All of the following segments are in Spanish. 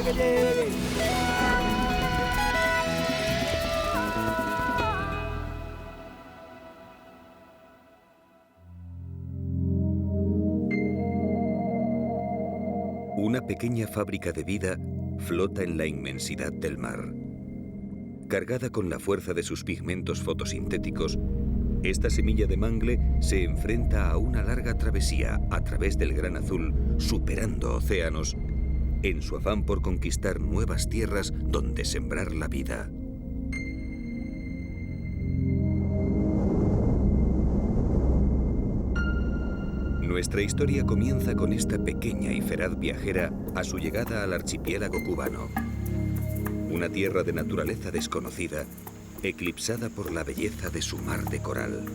que llegue. Una pequeña fábrica de vida flota en la inmensidad del mar. Cargada con la fuerza de sus pigmentos fotosintéticos, esta semilla de mangle se enfrenta a una larga travesía a través del gran azul, superando océanos, en su afán por conquistar nuevas tierras donde sembrar la vida. Nuestra historia comienza con esta pequeña y feraz viajera a su llegada al archipiélago cubano. Una tierra de naturaleza desconocida, eclipsada por la belleza de su mar de coral.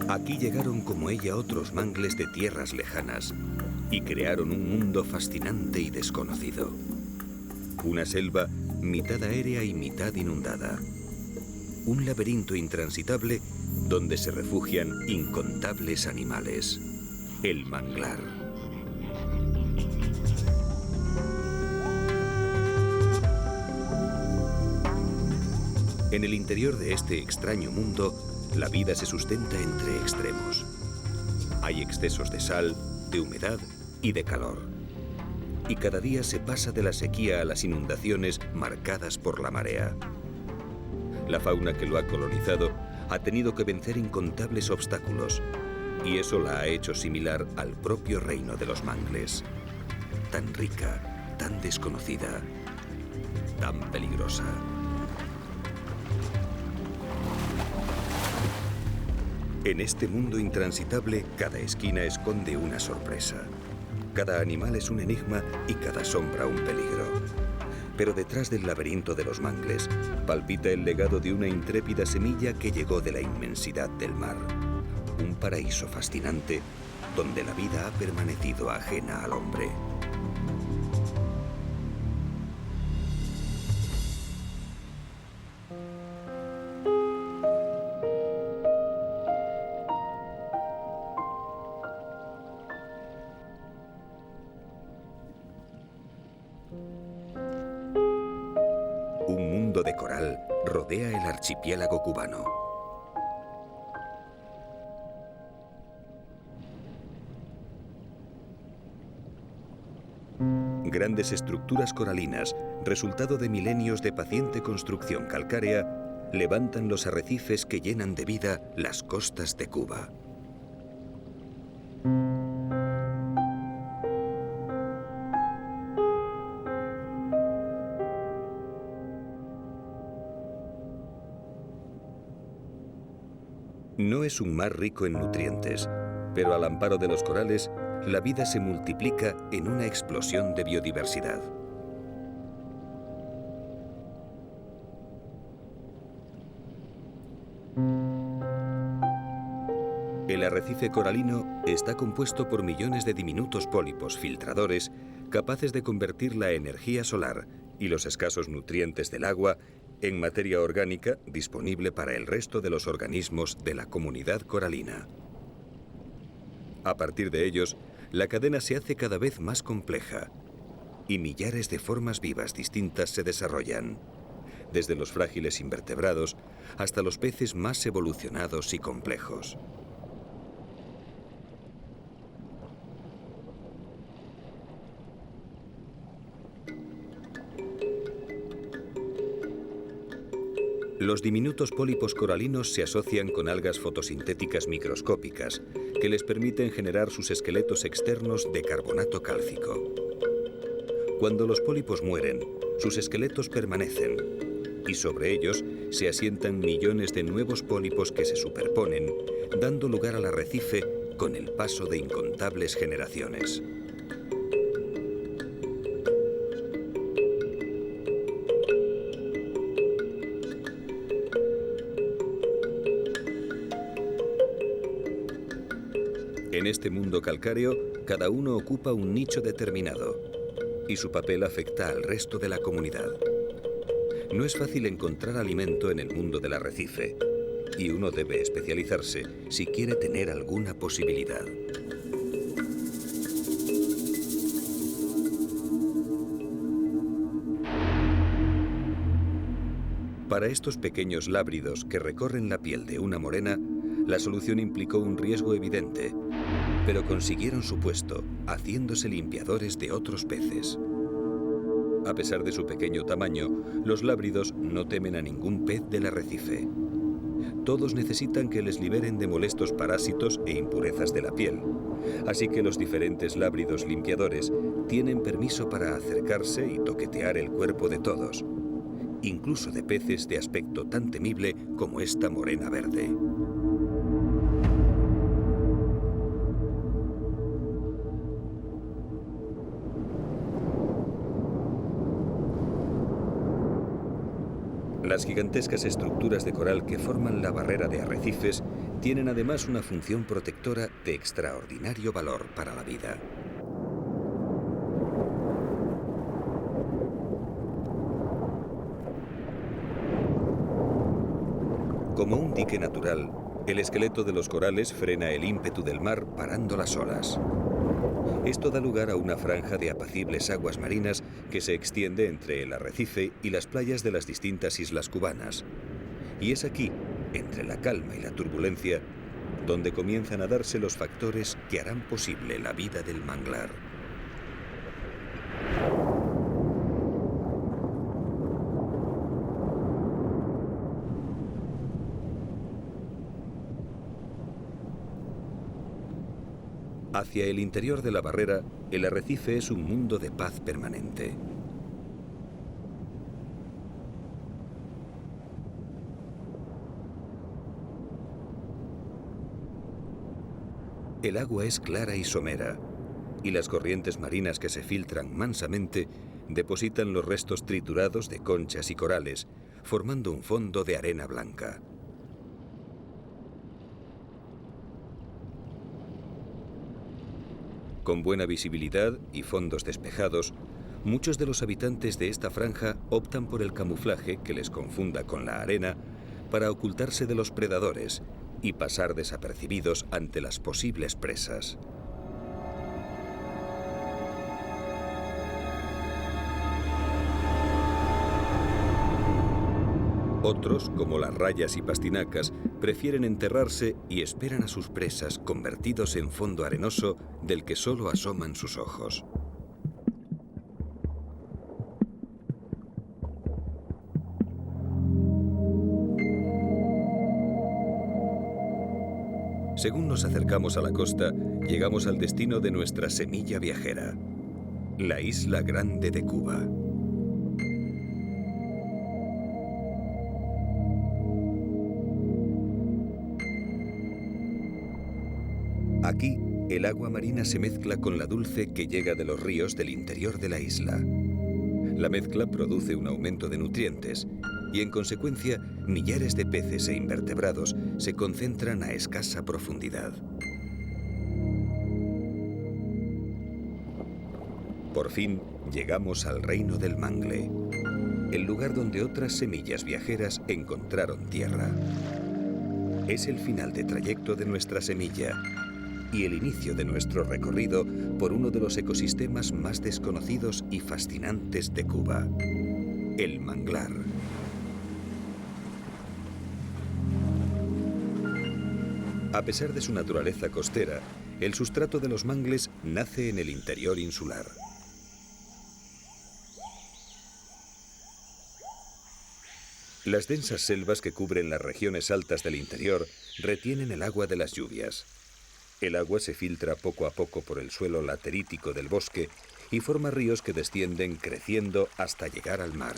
Aquí llegaron como ella otros mangles de tierras lejanas y crearon un mundo fascinante y desconocido. Una selva mitad aérea y mitad inundada. Un laberinto intransitable donde se refugian incontables animales. El manglar. En el interior de este extraño mundo, la vida se sustenta entre extremos. Hay excesos de sal, de humedad y de calor. Y cada día se pasa de la sequía a las inundaciones marcadas por la marea. La fauna que lo ha colonizado ha tenido que vencer incontables obstáculos, y eso la ha hecho similar al propio reino de los mangles. Tan rica, tan desconocida, tan peligrosa. En este mundo intransitable, cada esquina esconde una sorpresa. Cada animal es un enigma y cada sombra un peligro. Pero detrás del laberinto de los mangles, palpita el legado de una intrépida semilla que llegó de la inmensidad del mar. Un paraíso fascinante donde la vida ha permanecido ajena al hombre. Un mundo de coral rodea el archipiélago cubano. Grandes estructuras coralinas, resultado de milenios de paciente construcción calcárea, levantan los arrecifes que llenan de vida las costas de Cuba. No es un mar rico en nutrientes, pero al amparo de los corales, la vida se multiplica en una explosión de biodiversidad. El arrecife coralino está compuesto por millones de diminutos pólipos filtradores capaces de convertir la energía solar y los escasos nutrientes del agua en materia orgánica disponible para el resto de los organismos de la comunidad coralina. A partir de ellos, la cadena se hace cada vez más compleja y millares de formas vivas distintas se desarrollan, desde los frágiles invertebrados hasta los peces más evolucionados y complejos. Los diminutos pólipos coralinos se asocian con algas fotosintéticas microscópicas que les permiten generar sus esqueletos externos de carbonato cálcico. Cuando los pólipos mueren, sus esqueletos permanecen y sobre ellos se asientan millones de nuevos pólipos que se superponen, dando lugar al arrecife con el paso de incontables generaciones. En este mundo calcáreo, cada uno ocupa un nicho determinado y su papel afecta al resto de la comunidad. No es fácil encontrar alimento en el mundo del arrecife y uno debe especializarse si quiere tener alguna posibilidad. Para estos pequeños lábridos que recorren la piel de una morena, la solución implicó un riesgo evidente, pero consiguieron su puesto, haciéndose limpiadores de otros peces. A pesar de su pequeño tamaño, los lábridos no temen a ningún pez del arrecife. Todos necesitan que les liberen de molestos parásitos e impurezas de la piel, así que los diferentes lábridos limpiadores tienen permiso para acercarse y toquetear el cuerpo de todos, incluso de peces de aspecto tan temible como esta morena verde. Las gigantescas estructuras de coral que forman la barrera de arrecifes tienen además una función protectora de extraordinario valor para la vida. Como un dique natural, el esqueleto de los corales frena el ímpetu del mar parando las olas. Esto da lugar a una franja de apacibles aguas marinas que se extiende entre el arrecife y las playas de las distintas islas cubanas. Y es aquí, entre la calma y la turbulencia, donde comienzan a darse los factores que harán posible la vida del manglar. Hacia el interior de la barrera, el arrecife es un mundo de paz permanente. El agua es clara y somera, y las corrientes marinas que se filtran mansamente depositan los restos triturados de conchas y corales, formando un fondo de arena blanca. Con buena visibilidad y fondos despejados, muchos de los habitantes de esta franja optan por el camuflaje que les confunda con la arena para ocultarse de los predadores y pasar desapercibidos ante las posibles presas. Otros, como las rayas y pastinacas, prefieren enterrarse y esperan a sus presas convertidos en fondo arenoso del que solo asoman sus ojos. Según nos acercamos a la costa, llegamos al destino de nuestra semilla viajera, la Isla Grande de Cuba. Aquí, el agua marina se mezcla con la dulce que llega de los ríos del interior de la isla. La mezcla produce un aumento de nutrientes y, en consecuencia, millares de peces e invertebrados se concentran a escasa profundidad. Por fin, llegamos al reino del mangle, el lugar donde otras semillas viajeras encontraron tierra. Es el final de trayecto de nuestra semilla y el inicio de nuestro recorrido por uno de los ecosistemas más desconocidos y fascinantes de Cuba, el manglar. A pesar de su naturaleza costera, el sustrato de los mangles nace en el interior insular. Las densas selvas que cubren las regiones altas del interior retienen el agua de las lluvias. El agua se filtra poco a poco por el suelo laterítico del bosque y forma ríos que descienden creciendo hasta llegar al mar.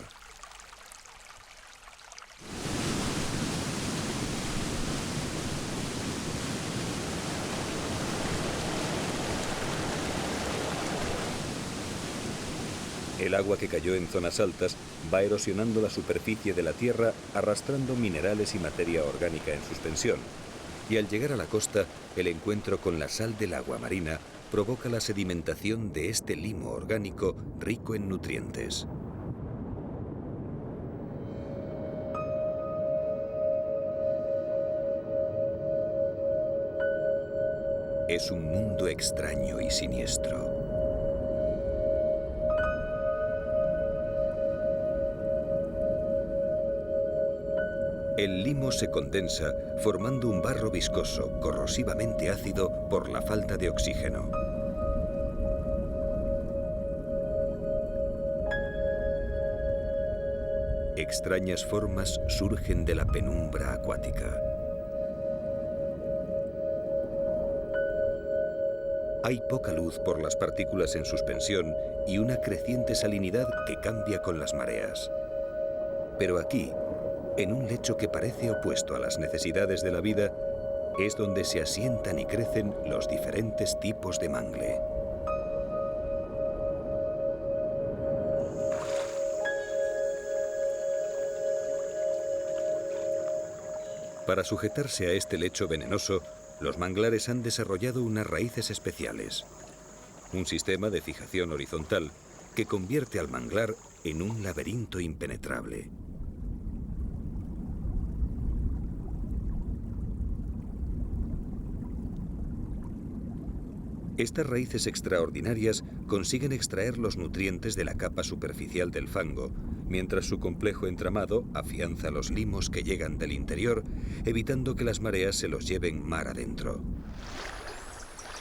El agua que cayó en zonas altas va erosionando la superficie de la tierra, arrastrando minerales y materia orgánica en suspensión. Y al llegar a la costa, el encuentro con la sal del agua marina provoca la sedimentación de este limo orgánico rico en nutrientes. Es un mundo extraño y siniestro. El limo se condensa formando un barro viscoso, corrosivamente ácido por la falta de oxígeno. Extrañas formas surgen de la penumbra acuática. Hay poca luz por las partículas en suspensión y una creciente salinidad que cambia con las mareas. Pero aquí, en un lecho que parece opuesto a las necesidades de la vida, es donde se asientan y crecen los diferentes tipos de mangle. Para sujetarse a este lecho venenoso, los manglares han desarrollado unas raíces especiales. Un sistema de fijación horizontal que convierte al manglar en un laberinto impenetrable. Estas raíces extraordinarias consiguen extraer los nutrientes de la capa superficial del fango, mientras su complejo entramado afianza los limos que llegan del interior, evitando que las mareas se los lleven mar adentro.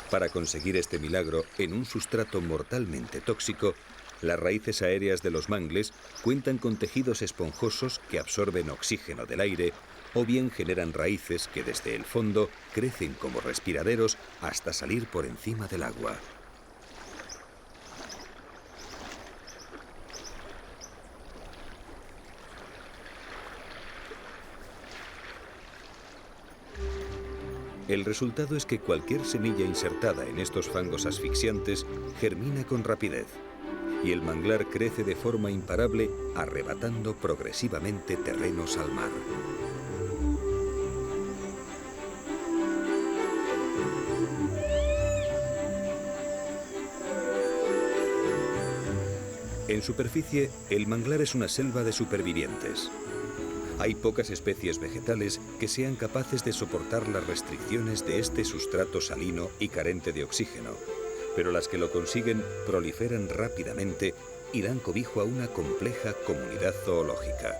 Para conseguir este milagro en un sustrato mortalmente tóxico, las raíces aéreas de los mangles cuentan con tejidos esponjosos que absorben oxígeno del aire o bien generan raíces que desde el fondo crecen como respiraderos hasta salir por encima del agua. El resultado es que cualquier semilla insertada en estos fangos asfixiantes germina con rapidez, y el manglar crece de forma imparable, arrebatando progresivamente terrenos al mar. En superficie, el manglar es una selva de supervivientes. Hay pocas especies vegetales que sean capaces de soportar las restricciones de este sustrato salino y carente de oxígeno, pero las que lo consiguen proliferan rápidamente y dan cobijo a una compleja comunidad zoológica.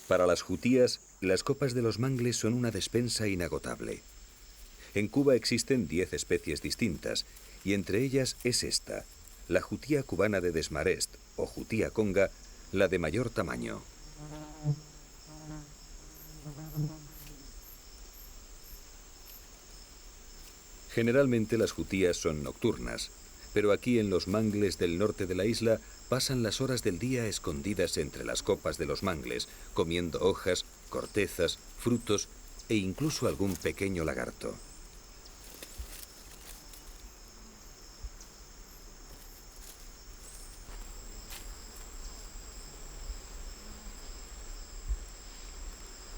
Para las jutías, las copas de los mangles son una despensa inagotable. En Cuba existen 10 especies distintas, y entre ellas es esta, la jutía cubana de Desmarest, o jutía conga, la de mayor tamaño. Generalmente las jutías son nocturnas, pero aquí en los mangles del norte de la isla pasan las horas del día escondidas entre las copas de los mangles, comiendo hojas, cortezas, frutos e incluso algún pequeño lagarto.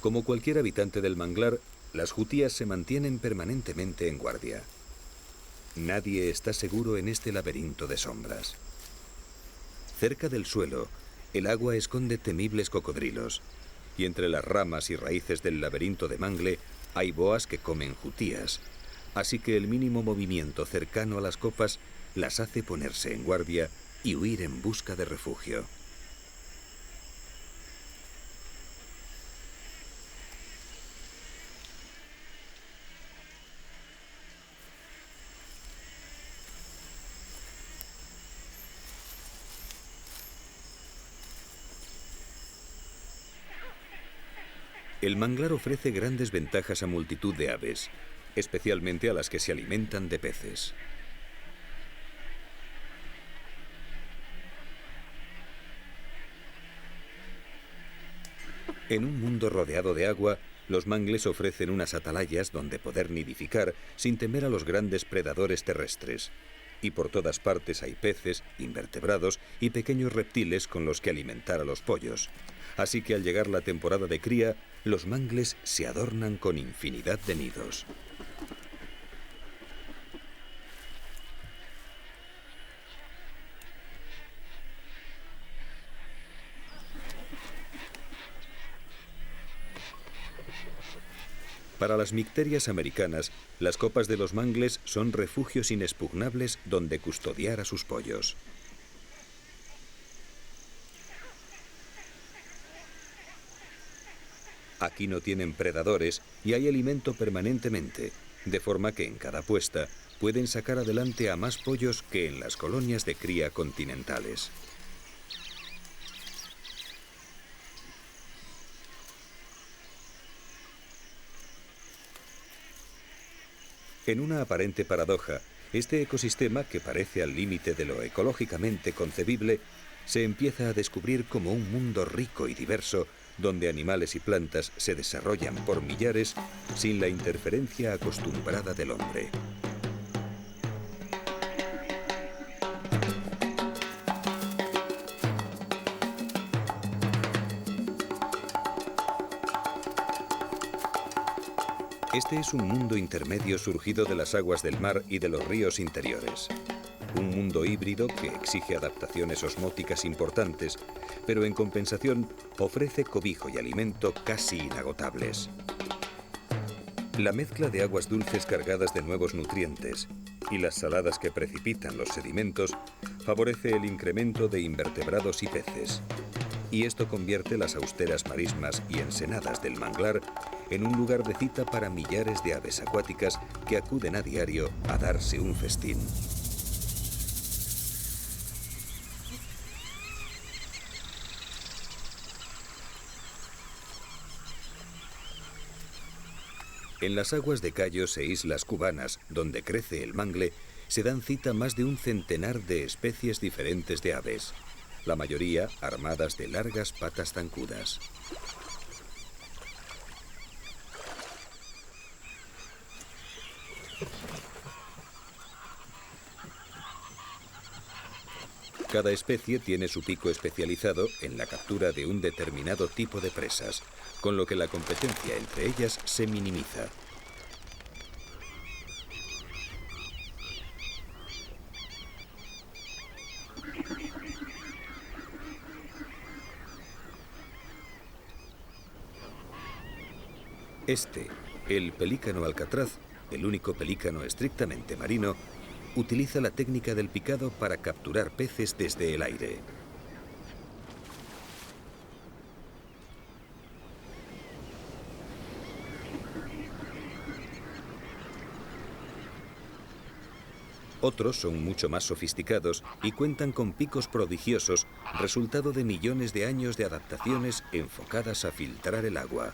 Como cualquier habitante del manglar, las jutías se mantienen permanentemente en guardia. Nadie está seguro en este laberinto de sombras. Cerca del suelo, el agua esconde temibles cocodrilos, y entre las ramas y raíces del laberinto de mangle hay boas que comen jutías, así que el mínimo movimiento cercano a las copas las hace ponerse en guardia y huir en busca de refugio. El manglar ofrece grandes ventajas a multitud de aves, especialmente a las que se alimentan de peces. En un mundo rodeado de agua, los mangles ofrecen unas atalayas donde poder nidificar sin temer a los grandes predadores terrestres. Y por todas partes hay peces, invertebrados y pequeños reptiles con los que alimentar a los pollos. Así que al llegar la temporada de cría, los mangles se adornan con infinidad de nidos. Para las micterias americanas, las copas de los mangles son refugios inexpugnables donde custodiar a sus pollos. Aquí no tienen predadores y hay alimento permanentemente, de forma que en cada puesta pueden sacar adelante a más pollos que en las colonias de cría continentales. En una aparente paradoja, este ecosistema, que parece al límite de lo ecológicamente concebible, se empieza a descubrir como un mundo rico y diverso, donde animales y plantas se desarrollan por millares sin la interferencia acostumbrada del hombre. Este es un mundo intermedio surgido de las aguas del mar y de los ríos interiores. Un mundo híbrido que exige adaptaciones osmóticas importantes, pero en compensación ofrece cobijo y alimento casi inagotables. La mezcla de aguas dulces cargadas de nuevos nutrientes y las saladas que precipitan los sedimentos favorece el incremento de invertebrados y peces. Y esto convierte las austeras marismas y ensenadas del manglar en un lugar de cita para millares de aves acuáticas que acuden a diario a darse un festín. En las aguas de cayos e islas cubanas, donde crece el mangle, se dan cita más de un centenar de especies diferentes de aves, la mayoría armadas de largas patas zancudas. Cada especie tiene su pico especializado en la captura de un determinado tipo de presas, con lo que la competencia entre ellas se minimiza. El pelícano alcatraz, el único pelícano estrictamente marino, utiliza la técnica del picado para capturar peces desde el aire. Otros son mucho más sofisticados y cuentan con picos prodigiosos, resultado de millones de años de adaptaciones enfocadas a filtrar el agua.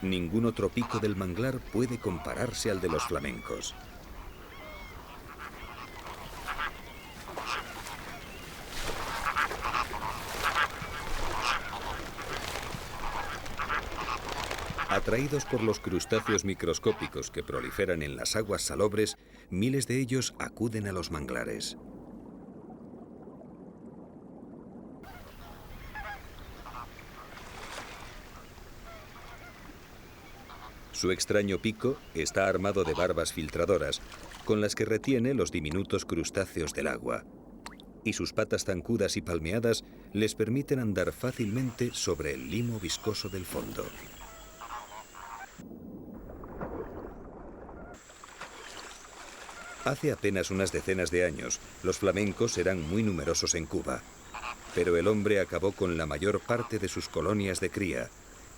Ningún otro pico del manglar puede compararse al de los flamencos. Atraídos por los crustáceos microscópicos que proliferan en las aguas salobres, miles de ellos acuden a los manglares. Su extraño pico está armado de barbas filtradoras, con las que retiene los diminutos crustáceos del agua. Y sus patas zancudas y palmeadas les permiten andar fácilmente sobre el limo viscoso del fondo. Hace apenas unas decenas de años, los flamencos eran muy numerosos en Cuba, pero el hombre acabó con la mayor parte de sus colonias de cría,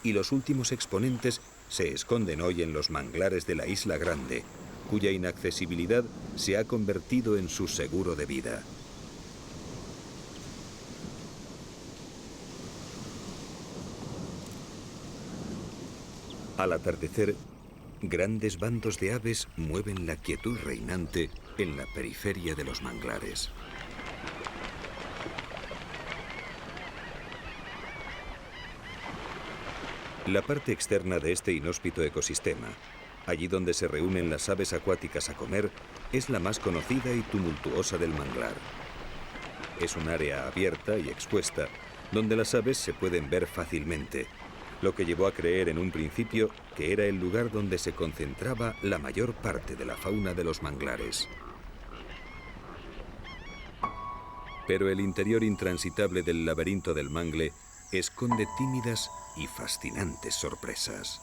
y los últimos exponentes se esconden hoy en los manglares de la Isla Grande, cuya inaccesibilidad se ha convertido en su seguro de vida. Al atardecer, grandes bandos de aves mueven la quietud reinante en la periferia de los manglares. La parte externa de este inhóspito ecosistema, allí donde se reúnen las aves acuáticas a comer, es la más conocida y tumultuosa del manglar. Es un área abierta y expuesta, donde las aves se pueden ver fácilmente, lo que llevó a creer en un principio que era el lugar donde se concentraba la mayor parte de la fauna de los manglares. Pero el interior intransitable del laberinto del Mangle esconde tímidas y fascinantes sorpresas.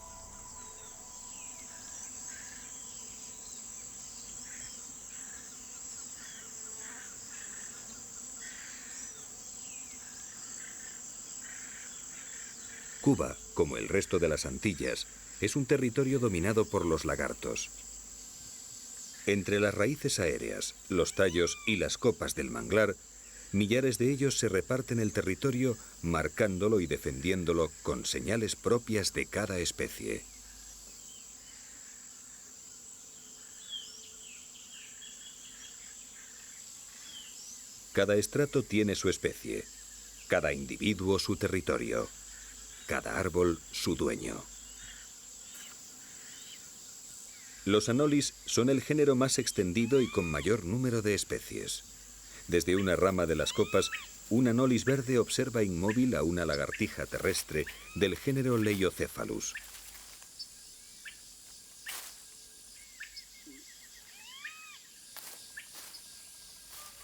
Cuba, como el resto de las Antillas, es un territorio dominado por los lagartos. Entre las raíces aéreas, los tallos y las copas del manglar, millares de ellos se reparten el territorio marcándolo y defendiéndolo con señales propias de cada especie. Cada estrato tiene su especie, cada individuo su territorio, cada árbol su dueño. Los anolis son el género más extendido y con mayor número de especies. Desde una rama de las copas, un anolis verde observa inmóvil a una lagartija terrestre del género Leiocephalus.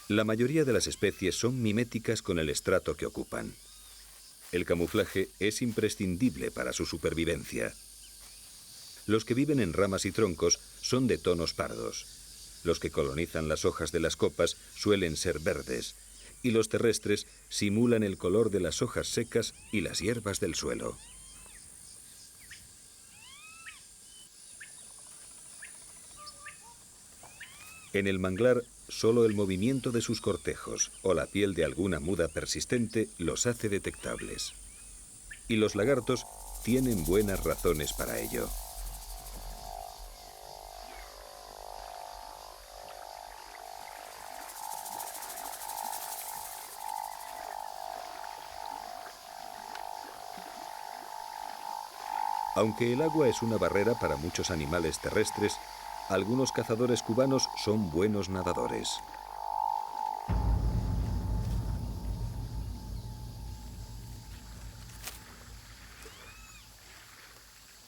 La mayoría de las especies son miméticas con el estrato que ocupan. El camuflaje es imprescindible para su supervivencia. Los que viven en ramas y troncos son de tonos pardos. Los que colonizan las hojas de las copas suelen ser verdes, y los terrestres simulan el color de las hojas secas y las hierbas del suelo. En el manglar, solo el movimiento de sus cortejos o la piel de alguna muda persistente los hace detectables. Y los lagartos tienen buenas razones para ello. Aunque el agua es una barrera para muchos animales terrestres, algunos cazadores cubanos son buenos nadadores.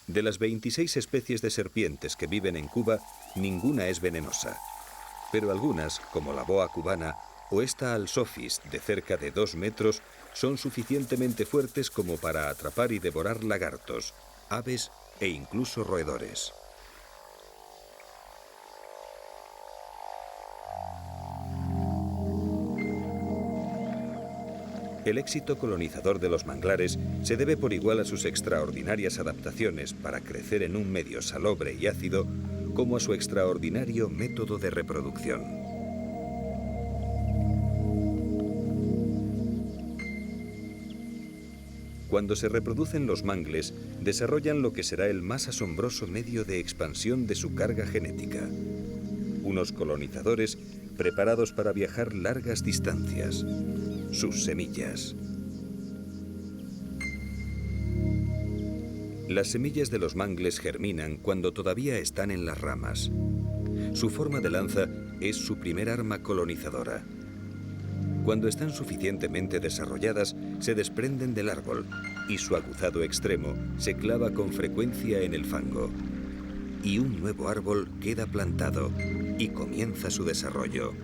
De las 26 especies de serpientes que viven en Cuba, ninguna es venenosa. Pero algunas, como la boa cubana o esta alsophis de cerca de 2 metros, son suficientemente fuertes como para atrapar y devorar lagartos, aves e incluso roedores. El éxito colonizador de los manglares se debe por igual a sus extraordinarias adaptaciones para crecer en un medio salobre y ácido, como a su extraordinario método de reproducción. Cuando se reproducen los mangles, desarrollan lo que será el más asombroso medio de expansión de su carga genética. Unos colonizadores preparados para viajar largas distancias. Sus semillas. Las semillas de los mangles germinan cuando todavía están en las ramas. Su forma de lanza es su primer arma colonizadora. Cuando están suficientemente desarrolladas, se desprenden del árbol y su aguzado extremo se clava con frecuencia en el fango. Y un nuevo árbol queda plantado y comienza su desarrollo.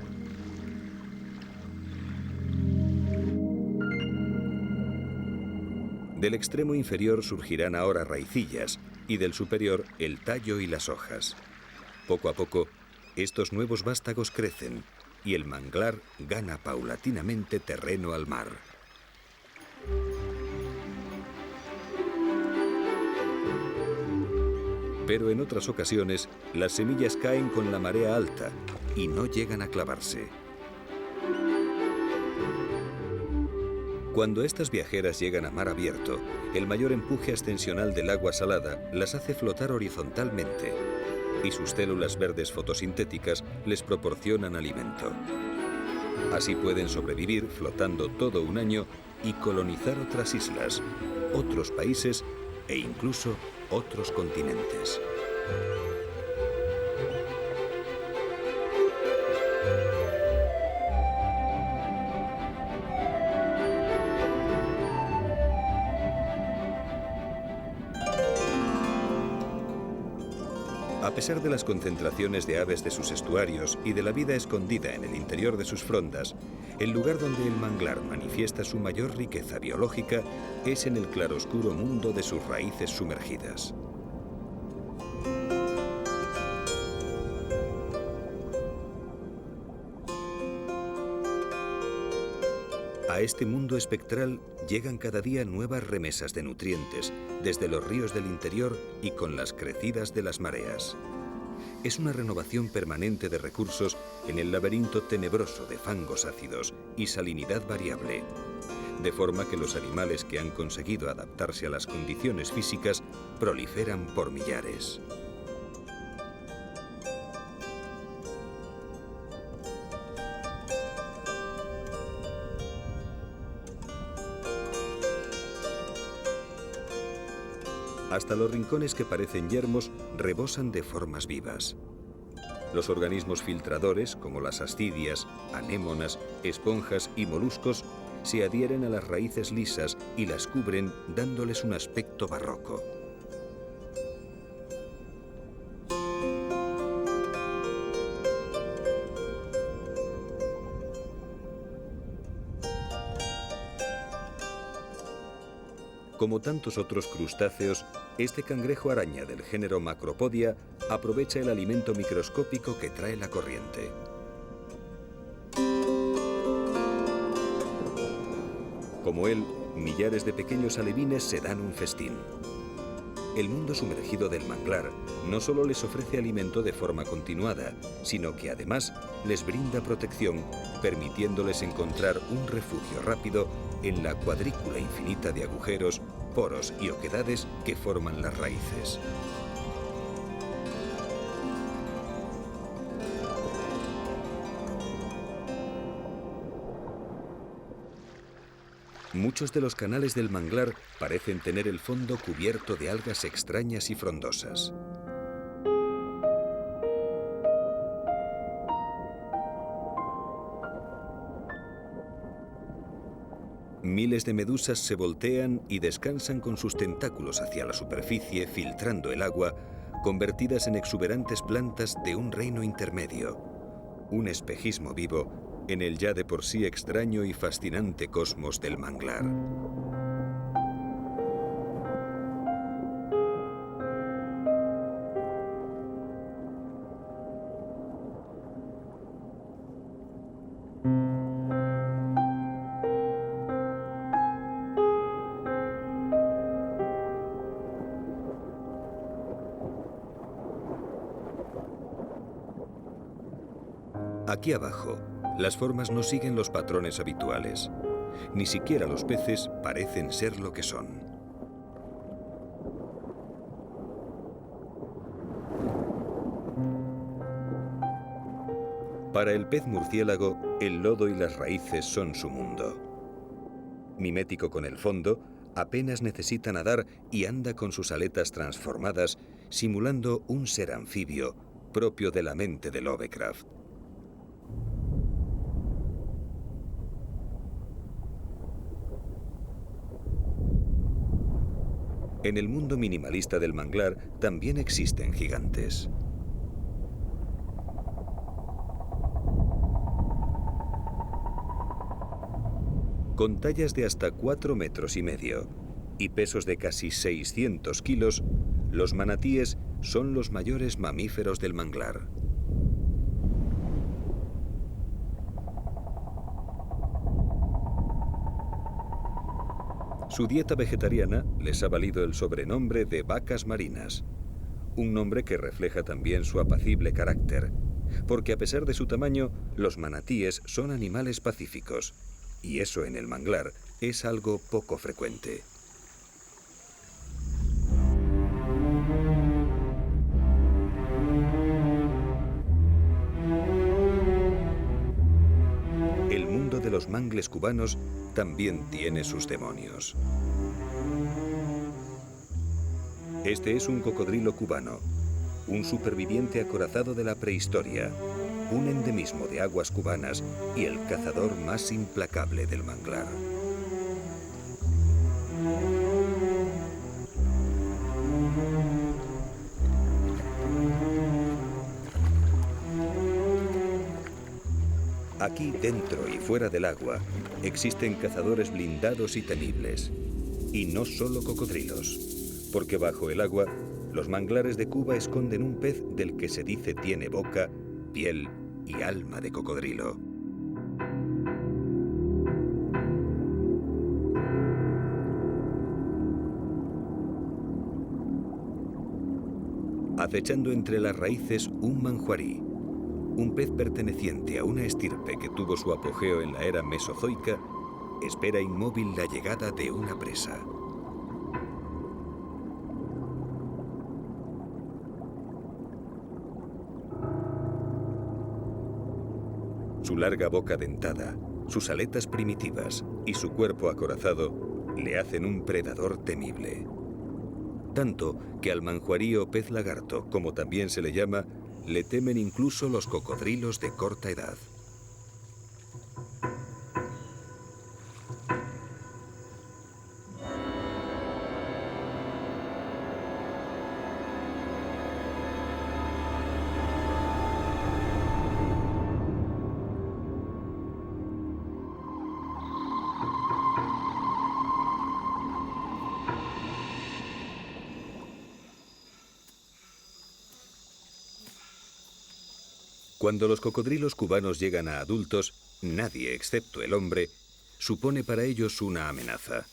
Del extremo inferior surgirán ahora raicillas y del superior el tallo y las hojas. Poco a poco, estos nuevos vástagos crecen y el manglar gana paulatinamente terreno al mar. Pero en otras ocasiones, las semillas caen con la marea alta y no llegan a clavarse. Cuando estas viajeras llegan a mar abierto, el mayor empuje ascensional del agua salada las hace flotar horizontalmente y sus células verdes fotosintéticas les proporcionan alimento. Así pueden sobrevivir flotando todo un año y colonizar otras islas, otros países e incluso otros continentes. A pesar de las concentraciones de aves de sus estuarios y de la vida escondida en el interior de sus frondas, El lugar donde el manglar manifiesta su mayor riqueza biológica es en el claroscuro mundo de sus raíces sumergidas. A este mundo espectral llegan cada día nuevas remesas de nutrientes desde los ríos del interior y con las crecidas de las mareas. Es una renovación permanente de recursos en el laberinto tenebroso de fangos ácidos y salinidad variable, de forma que los animales que han conseguido adaptarse a las condiciones físicas proliferan por millares. Hasta los rincones que parecen yermos rebosan de formas vivas. Los organismos filtradores, como las ascidias, anémonas, esponjas y moluscos, se adhieren a las raíces lisas y las cubren dándoles un aspecto barroco. Como tantos otros crustáceos, este cangrejo araña del género Macropodia aprovecha el alimento microscópico que trae la corriente. Como él, millares de pequeños alevines se dan un festín. El mundo sumergido del manglar no solo les ofrece alimento de forma continuada, sino que además les brinda protección, permitiéndoles encontrar un refugio rápido en la cuadrícula infinita de agujeros, poros y oquedades que forman las raíces. Muchos de los canales del manglar parecen tener el fondo cubierto de algas extrañas y frondosas. Miles de medusas se voltean y descansan con sus tentáculos hacia la superficie, filtrando el agua, convertidas en exuberantes plantas de un reino intermedio, un espejismo vivo en el ya de por sí extraño y fascinante cosmos del manglar. Aquí abajo, las formas no siguen los patrones habituales. Ni siquiera los peces parecen ser lo que son. Para el pez murciélago, el lodo y las raíces son su mundo. Mimético con el fondo, apenas necesita nadar y anda con sus aletas transformadas, simulando un ser anfibio propio de la mente de Lovecraft. En el mundo minimalista del manglar también existen gigantes. Con tallas de hasta 4,5 metros y pesos de casi 600 kilos, los manatíes son los mayores mamíferos del manglar. Su dieta vegetariana les ha valido el sobrenombre de vacas marinas, un nombre que refleja también su apacible carácter, porque a pesar de su tamaño, los manatíes son animales pacíficos, y eso en el manglar es algo poco frecuente. El mundo de los mangles cubanos también tiene sus demonios. Este es un cocodrilo cubano, un superviviente acorazado de la prehistoria, un endemismo de aguas cubanas y el cazador más implacable del manglar. Aquí, dentro y fuera del agua, existen cazadores blindados y temibles. Y no solo cocodrilos, porque bajo el agua, los manglares de Cuba esconden un pez del que se dice tiene boca, piel y alma de cocodrilo. Acechando entre las raíces un manjuarí, un pez perteneciente a una estirpe que tuvo su apogeo en la era mesozoica, espera inmóvil la llegada de una presa. Su larga boca dentada, sus aletas primitivas y su cuerpo acorazado le hacen un predador temible. Tanto que al manjuarí o pez lagarto, como también se le llama, le temen incluso los cocodrilos de corta edad. Cuando los cocodrilos cubanos llegan a adultos, nadie, excepto el hombre, supone para ellos una amenaza.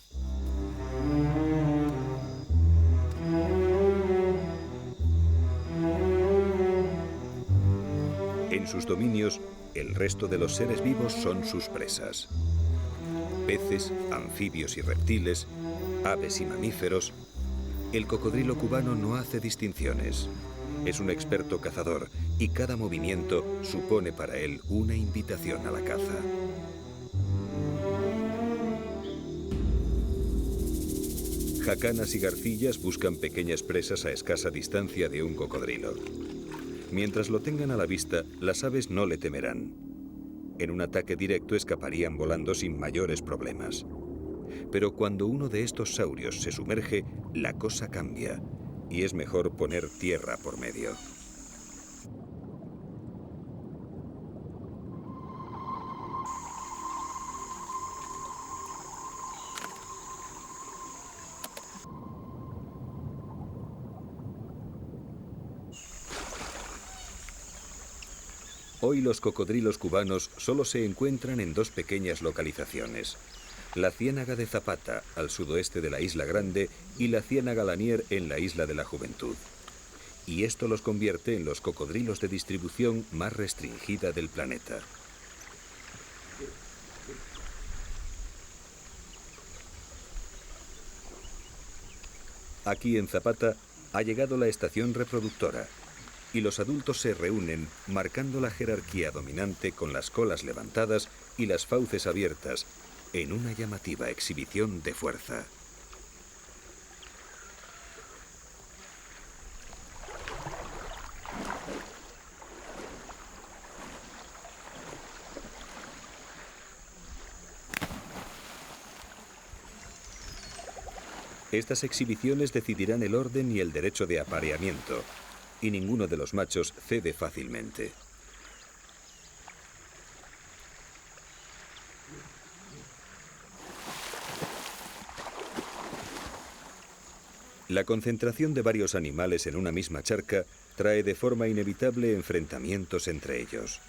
En sus dominios, el resto de los seres vivos son sus presas. Peces, anfibios y reptiles, aves y mamíferos. El cocodrilo cubano no hace distinciones. Es un experto cazador y cada movimiento supone para él una invitación a la caza. Jacanas y garcillas buscan pequeñas presas a escasa distancia de un cocodrilo. Mientras lo tengan a la vista, las aves no le temerán. En un ataque directo escaparían volando sin mayores problemas. Pero cuando uno de estos saurios se sumerge, la cosa cambia. Y es mejor poner tierra por medio. Hoy los cocodrilos cubanos solo se encuentran en dos pequeñas localizaciones. La Ciénaga de Zapata, al sudoeste de la Isla Grande, y la Ciénaga Lanier en la Isla de la Juventud. Y esto los convierte en los cocodrilos de distribución más restringida del planeta. Aquí en Zapata ha llegado la estación reproductora y los adultos se reúnen marcando la jerarquía dominante con las colas levantadas y las fauces abiertas en una llamativa exhibición de fuerza. Estas exhibiciones decidirán el orden y el derecho de apareamiento, y ninguno de los machos cede fácilmente. La concentración de varios animales en una misma charca trae de forma inevitable enfrentamientos entre ellos.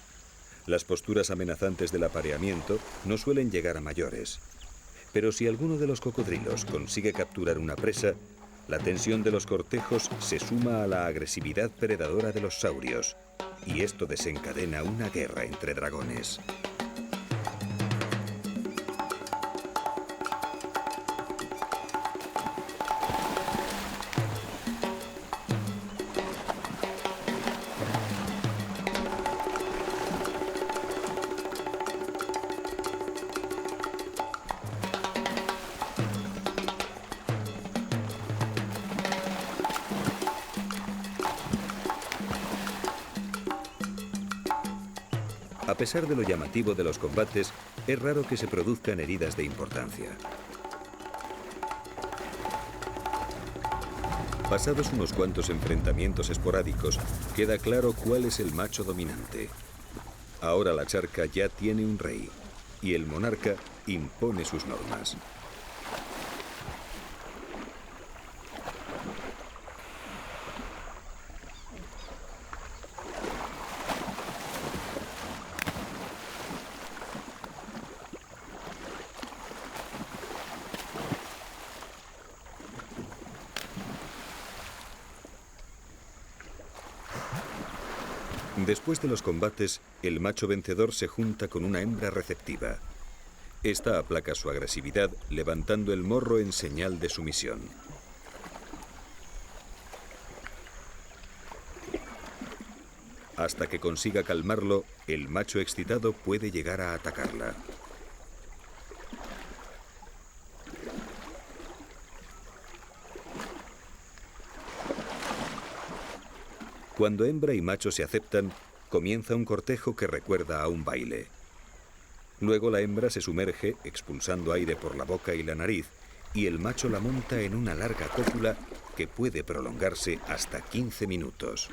Las posturas amenazantes del apareamiento no suelen llegar a mayores. Pero si alguno de los cocodrilos consigue capturar una presa, la tensión de los cortejos se suma a la agresividad predadora de los saurios, y esto desencadena una guerra entre dragones. A pesar de lo llamativo de los combates, es raro que se produzcan heridas de importancia. Pasados unos cuantos enfrentamientos esporádicos, queda claro cuál es el macho dominante. Ahora la charca ya tiene un rey y el monarca impone sus normas. Después de los combates, el macho vencedor se junta con una hembra receptiva. Esta aplaca su agresividad levantando el morro en señal de sumisión. Hasta que consiga calmarlo, el macho excitado puede llegar a atacarla. Cuando hembra y macho se aceptan, comienza un cortejo que recuerda a un baile. Luego la hembra se sumerge, expulsando aire por la boca y la nariz, y el macho la monta en una larga cópula que puede prolongarse hasta 15 minutos.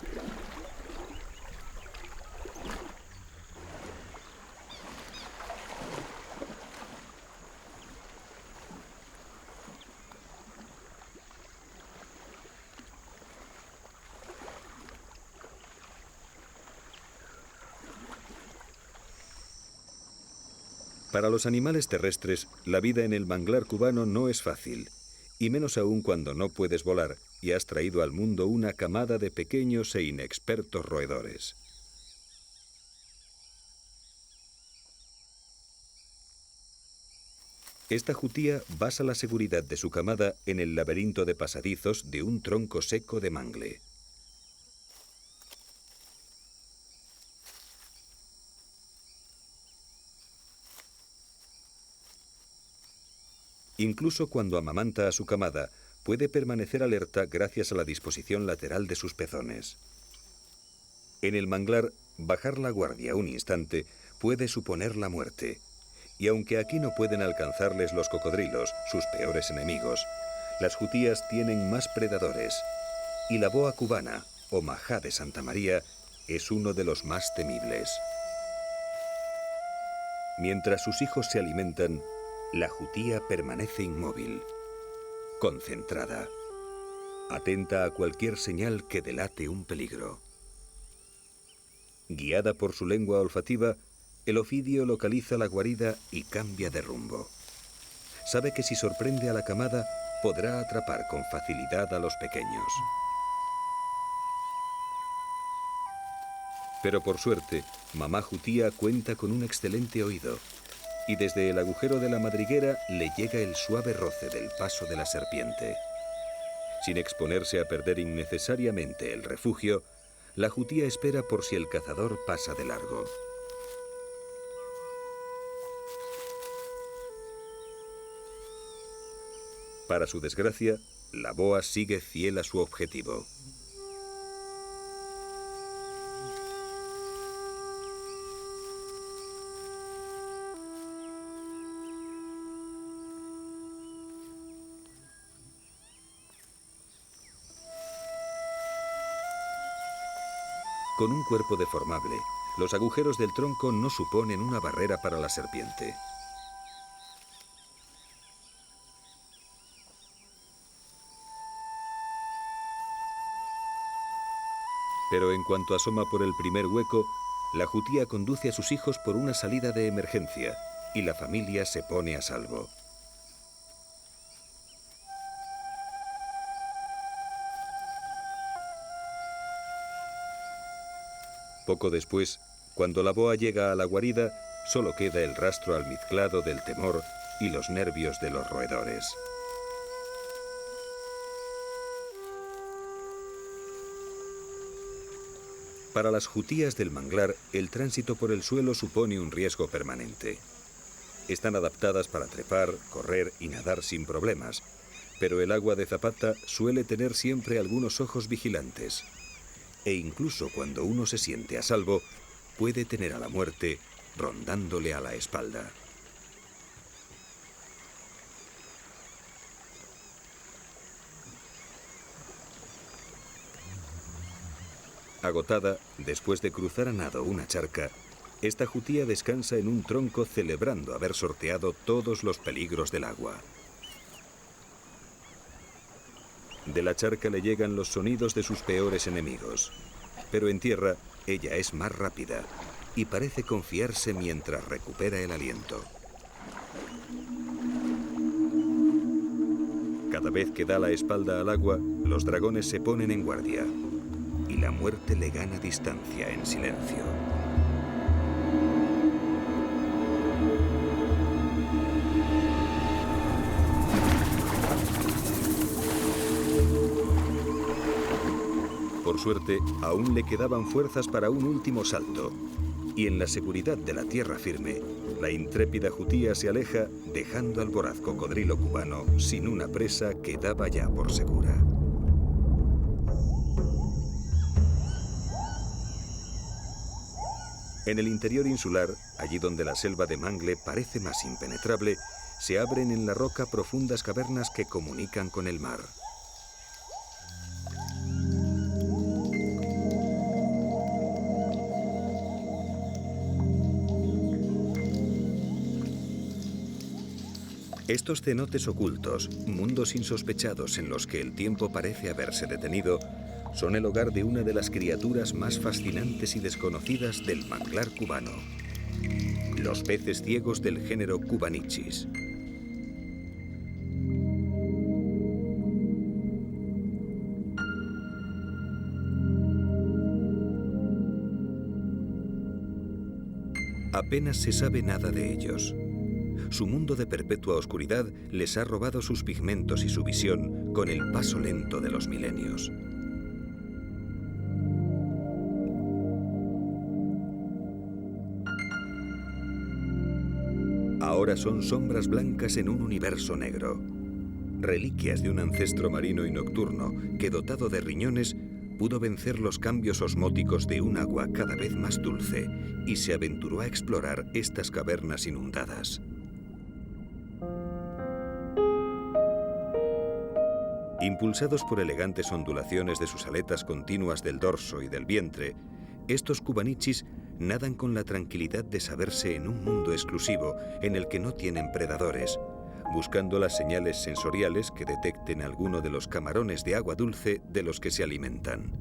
Para los animales terrestres, la vida en el manglar cubano no es fácil, y menos aún cuando no puedes volar y has traído al mundo una camada de pequeños e inexpertos roedores. Esta jutía basa la seguridad de su camada en el laberinto de pasadizos de un tronco seco de mangle. Incluso cuando amamanta a su camada, puede permanecer alerta gracias a la disposición lateral de sus pezones. En el manglar, bajar la guardia un instante puede suponer la muerte. Y aunque aquí no pueden alcanzarles los cocodrilos, sus peores enemigos, las jutías tienen más predadores. Y la boa cubana, o majá de Santa María, es uno de los más temibles. Mientras sus hijos se alimentan, la jutía permanece inmóvil, concentrada, atenta a cualquier señal que delate un peligro. Guiada por su lengua olfativa, el ofidio localiza la guarida y cambia de rumbo. Sabe que si sorprende a la camada, podrá atrapar con facilidad a los pequeños. Pero por suerte, mamá jutía cuenta con un excelente oído, y desde el agujero de la madriguera le llega el suave roce del paso de la serpiente. Sin exponerse a perder innecesariamente el refugio, la jutía espera por si el cazador pasa de largo. Para su desgracia, la boa sigue fiel a su objetivo. Con un cuerpo deformable, los agujeros del tronco no suponen una barrera para la serpiente. Pero en cuanto asoma por el primer hueco, la jutía conduce a sus hijos por una salida de emergencia y la familia se pone a salvo. Poco después, cuando la boa llega a la guarida, solo queda el rastro almizclado del temor y los nervios de los roedores. Para las jutías del manglar, el tránsito por el suelo supone un riesgo permanente. Están adaptadas para trepar, correr y nadar sin problemas, pero el agua de Zapata suele tener siempre algunos ojos vigilantes. E incluso cuando uno se siente a salvo, puede tener a la muerte rondándole a la espalda. Agotada, después de cruzar a nado una charca, Esta jutía descansa en un tronco celebrando haber sorteado todos los peligros del agua. De la charca le llegan los sonidos de sus peores enemigos. Pero en tierra, ella es más rápida y parece confiarse mientras recupera el aliento. Cada vez que da la espalda al agua, los dragones se ponen en guardia y la muerte le gana distancia en silencio. Por suerte, aún le quedaban fuerzas para un último salto, y en la seguridad de la tierra firme, la intrépida jutía se aleja, dejando al voraz cocodrilo cubano sin una presa que daba ya por segura. En el interior insular, allí donde la selva de mangle parece más impenetrable, se abren en la roca profundas cavernas que comunican con el mar. Estos cenotes ocultos, mundos insospechados en los que el tiempo parece haberse detenido, son el hogar de una de las criaturas más fascinantes y desconocidas del manglar cubano: los peces ciegos del género Cubanichis. Apenas se sabe nada de ellos. Su mundo de perpetua oscuridad les ha robado sus pigmentos y su visión con el paso lento de los milenios. Ahora son sombras blancas en un universo negro. Reliquias de un ancestro marino y nocturno que, dotado de riñones, pudo vencer los cambios osmóticos de un agua cada vez más dulce y se aventuró a explorar estas cavernas inundadas. Impulsados por elegantes ondulaciones de sus aletas continuas del dorso y del vientre, estos Cubanichis nadan con la tranquilidad de saberse en un mundo exclusivo en el que no tienen predadores, buscando las señales sensoriales que detecten alguno de los camarones de agua dulce de los que se alimentan.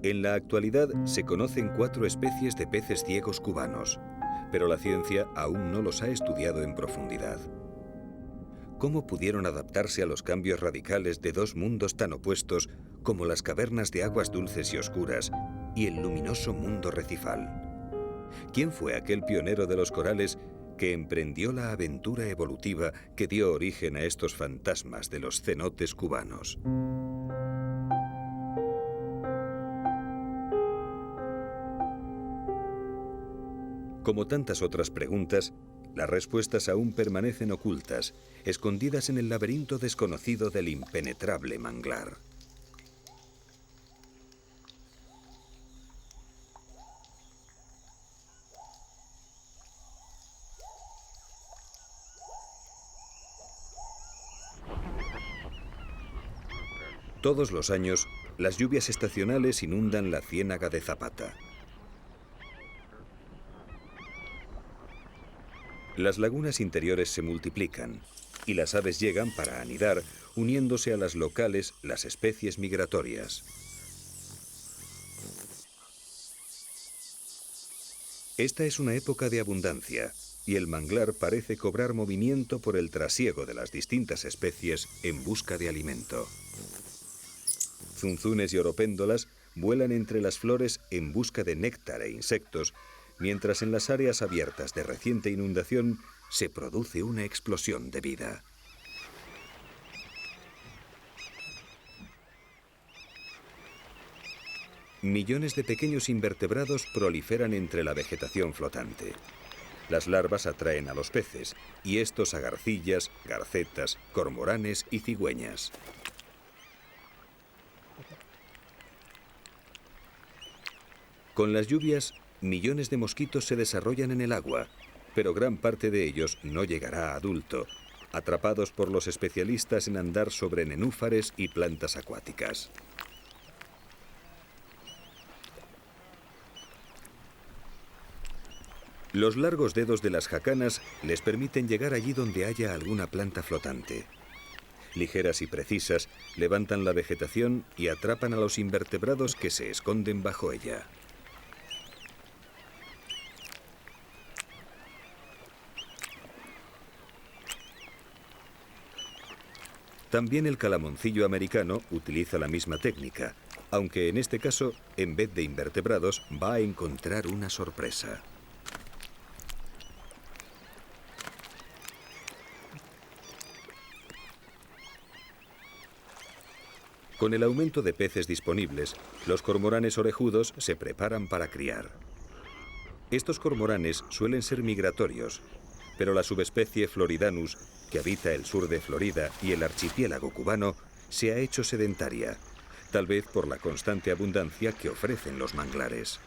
En la actualidad se conocen 4 especies de peces ciegos cubanos, pero la ciencia aún no los ha estudiado en profundidad. ¿Cómo pudieron adaptarse a los cambios radicales de 2 mundos tan opuestos como las cavernas de aguas dulces y oscuras y el luminoso mundo recifal? ¿Quién fue aquel pionero de los corales que emprendió la aventura evolutiva que dio origen a estos fantasmas de los cenotes cubanos? Como tantas otras preguntas, las respuestas aún permanecen ocultas, escondidas en el laberinto desconocido del impenetrable manglar. Todos los años, las lluvias estacionales inundan la ciénaga de Zapata. Las lagunas interiores se multiplican y las aves llegan para anidar, uniéndose a las locales, las especies migratorias. Esta es una época de abundancia y el manglar parece cobrar movimiento por el trasiego de las distintas especies en busca de alimento. Zunzunes y oropéndolas vuelan entre las flores en busca de néctar e insectos, mientras en las áreas abiertas de reciente inundación se produce una explosión de vida. Millones de pequeños invertebrados proliferan entre la vegetación flotante. Las larvas atraen a los peces, y estos a garcillas, garcetas, cormoranes y cigüeñas. Con las lluvias, millones de mosquitos se desarrollan en el agua, pero gran parte de ellos no llegará a adulto, atrapados por los especialistas en andar sobre nenúfares y plantas acuáticas. Los largos dedos de las jacanas les permiten llegar allí donde haya alguna planta flotante. Ligeras y precisas, levantan la vegetación y atrapan a los invertebrados que se esconden bajo ella. También el calamoncillo americano utiliza la misma técnica, aunque en este caso, en vez de invertebrados, va a encontrar una sorpresa. Con el aumento de peces disponibles, los cormoranes orejudos se preparan para criar. Estos cormoranes suelen ser migratorios, pero la subespecie Floridanus, que habita el sur de Florida y el archipiélago cubano, se ha hecho sedentaria, tal vez por la constante abundancia que ofrecen los manglares.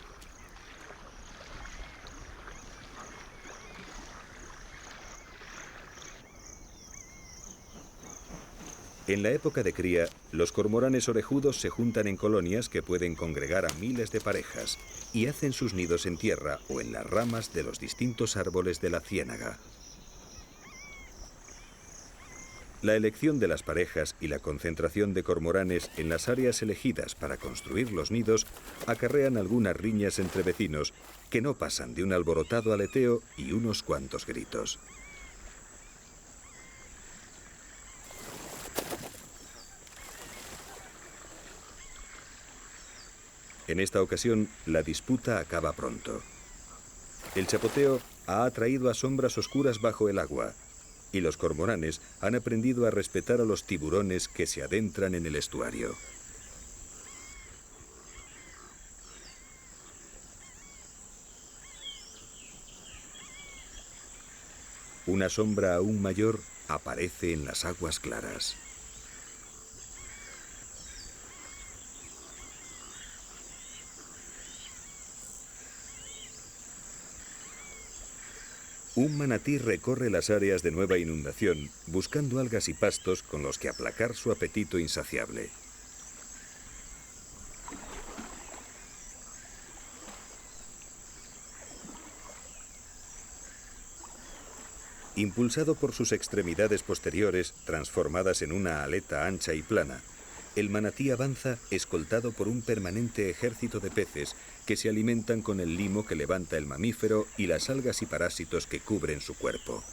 En la época de cría, los cormoranes orejudos se juntan en colonias que pueden congregar a miles de parejas y hacen sus nidos en tierra o en las ramas de los distintos árboles de la ciénaga. La elección de las parejas y la concentración de cormoranes en las áreas elegidas para construir los nidos acarrean algunas riñas entre vecinos que no pasan de un alborotado aleteo y unos cuantos gritos. En esta ocasión, la disputa acaba pronto. El chapoteo ha atraído a sombras oscuras bajo el agua, y los cormoranes han aprendido a respetar a los tiburones que se adentran en el estuario. Una sombra aún mayor aparece en las aguas claras. Un manatí recorre las áreas de nueva inundación buscando algas y pastos con los que aplacar su apetito insaciable. Impulsado por sus extremidades posteriores, transformadas en una aleta ancha y plana, el manatí avanza escoltado por un permanente ejército de peces que se alimentan con el limo que levanta el mamífero y las algas y parásitos que cubren su cuerpo.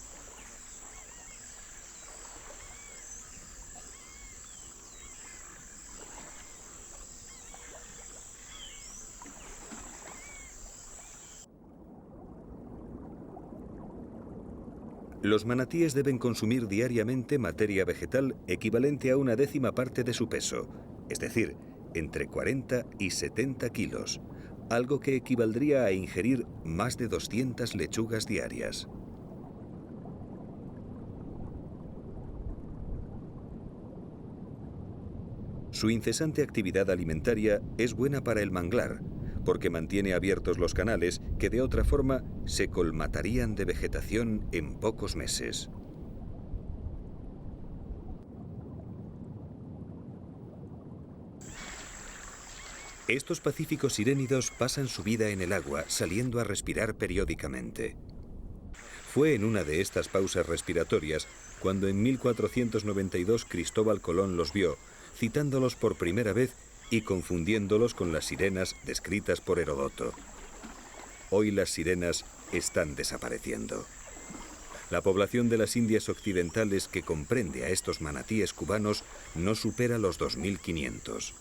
Los manatíes deben consumir diariamente materia vegetal equivalente a 1/10 parte de su peso, es decir, entre 40 y 70 kilos, algo que equivaldría a ingerir más de 200 lechugas diarias. Su incesante actividad alimentaria es buena para el manglar, porque mantiene abiertos los canales que de otra forma se colmatarían de vegetación en pocos meses. Estos pacíficos sirénidos pasan su vida en el agua, saliendo a respirar periódicamente. Fue en una de estas pausas respiratorias cuando en 1492 Cristóbal Colón los vio, citándolos por primera vez y confundiéndolos con las sirenas descritas por Heródoto. Hoy las sirenas están desapareciendo. La población de las Indias Occidentales que comprende a estos manatíes cubanos no supera los 2500.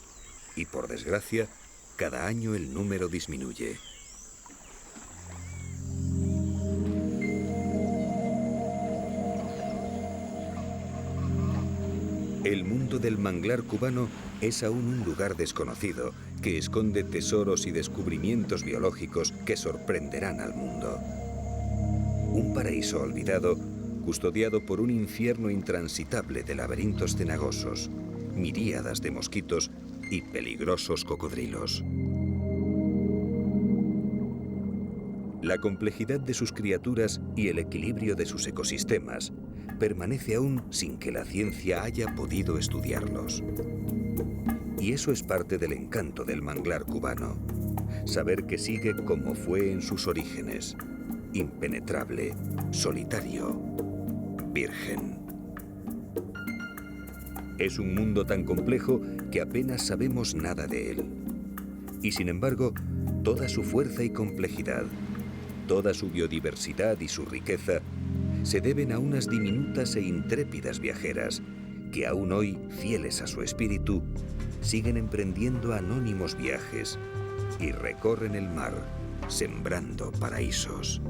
Y por desgracia, cada año el número disminuye. El mundo del manglar cubano es aún un lugar desconocido que esconde tesoros y descubrimientos biológicos que sorprenderán al mundo. Un paraíso olvidado, custodiado por un infierno intransitable de laberintos cenagosos, miríadas de mosquitos y peligrosos cocodrilos. La complejidad de sus criaturas y el equilibrio de sus ecosistemas permanece aún sin que la ciencia haya podido estudiarlos. Y eso es parte del encanto del manglar cubano. Saber que sigue como fue en sus orígenes. Impenetrable, solitario, virgen. Es un mundo tan complejo que apenas sabemos nada de él. Y sin embargo, toda su fuerza y complejidad, toda su biodiversidad y su riqueza, se deben a unas diminutas e intrépidas viajeras que aún hoy, fieles a su espíritu, siguen emprendiendo anónimos viajes y recorren el mar, sembrando paraísos.